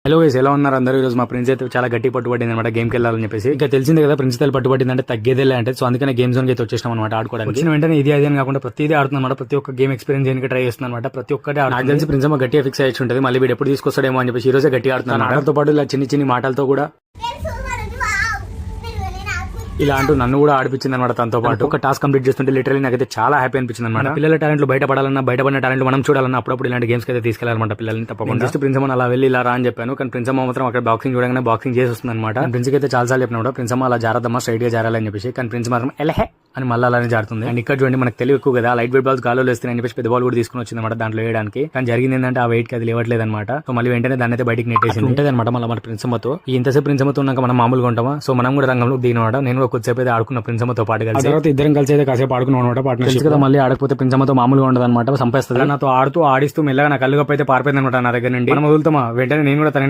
Hello guys, ఎలా ఉన్నారు అందరూ? ఈ రోజు మా ప్రిన్స్ అయితే చాలా గట్టి పట్టుబడింది అనమాట గేమ్కి వెళ్ళాలని చెప్పేసి. ఇంకా తెలిసిందే కదా, ప్రిన్సిపల్ పట్టుబడింది అంటే తగ్గేదే అంటే. సో అందుకనే గేమ్ జోన్ అయితే వచ్చేసాం అనమాట ఆడుకోవడానికి. వచ్చిన వెంటనే ఇది అది అని కాకుండా ప్రతిదీ ఆడుతున్నా అనమాట. ప్రతి ఒక్క గేమ్ ఎక్స్పీరియన్స్ చేయడానికి ట్రై చేస్తున్నా అనమాట. ప్రతి ఒక్కటి నాకు తెలిసి ప్రిన్స్ గట్టిగా ఫిక్స్ అయ్యి ఉంటుంది. మళ్ళీ వీడు ఎప్పుడు తీసుకొస్తాడేమో అని చెప్పేసి ఈ రోజే గట్టిగా ఆడుతున్నాను. ఆడతో పాటు ఇలా చిన్ని చిన్ని మాటలతో కూడా ఇలా అంటూ నన్ను కూడా ఆడిపించింది అనమాట. తనతో పాటు ఒక టాస్క్ కంప్లీట్ చేస్తుంటే లిటరల్లీ నాకైతే చాలా హ్యాపీ అనిపించింది అనమాట. పిల్లల టాలెంట్లు బయటపడాలన్నా, బయటపడిన టాలెంట్ మనం చూడాలన్నా అప్పుడప్పుడు ఇలాంటి గేమ్స్ అయితే తీసుకెళ్లాలన్నమాట పిల్లల్ని. తప్పకుండా జస్ట్ ప్రిన్సమ్మ అలా వెళ్ళి ఇలా రా అని చెప్పాను. కానీ ప్రిన్సమ్మ మాత్రం అక్కడ బాక్సింగ్ చూడగానే బాక్సింగ్ చేసి వస్తుంది అనమాట. ప్రిన్స్ అయితే చాలా సార్లు చెప్పిన ప్రిన్సమ్మ అలా జారదమ్మా, స్ట్రైట్ గా జారాలని చెప్పేసి. కానీ ప్రిన్స్ మాత్రం ఎలహే అని మళ్ళీ అలానే జారుతుంది. అండ్ ఇక్కడ చూడండి, మనకు తెలివి ఎక్కువ కదా, లైట్ వెయిట్ బాల్స్ గాల్లో వేస్తాయని చెప్పేసి పెద్ద బాల్ కూడా తీసుకుని వచ్చింది అనమాట దాంట్లో వేయడానికి. కానీ జరిగింది ఏంటంటే ఆ వెయిట్ కి అది లేవట్లేదు అనమాట. సో మళ్ళీ వెంటనే దాన్ని అయితే బయటికి నెట్టేసి ఉంటుంది అనమాట. మళ్ళీ మన ప్రిన్సమ్మతో ఇంతసేపు ప్రిన్సమ్మతో ఉన్నాక మనం మామూలుగా ఉంటామా? సో మనం కూడా రంగంలో దిగినమాట. నేను కూడా కొద్దిసేపు అయితే ఆడుకున్న ప్రిన్సమ్మతో పాటు కలిసి. తర్వాత ఇద్దరం కలిసి అయితే కాసేపు ఆడుకున్నాం అనమాట. పార్ట్నర్షిప్ కదా, మళ్ళీ ఆడకపోతే ప్రిన్సమ్మతో మామూలుగా ఉండదు అనమాట. సంపేస్తుంది. నాతో ఆడుతూ ఆడిస్తూ మెల్లగా నా కళ్ళుగప్పు అయితే పారిపోయింది అనమాట నా దగ్గర నుండి. మనం వదులుతామా వెంటనే నేను కూడా తన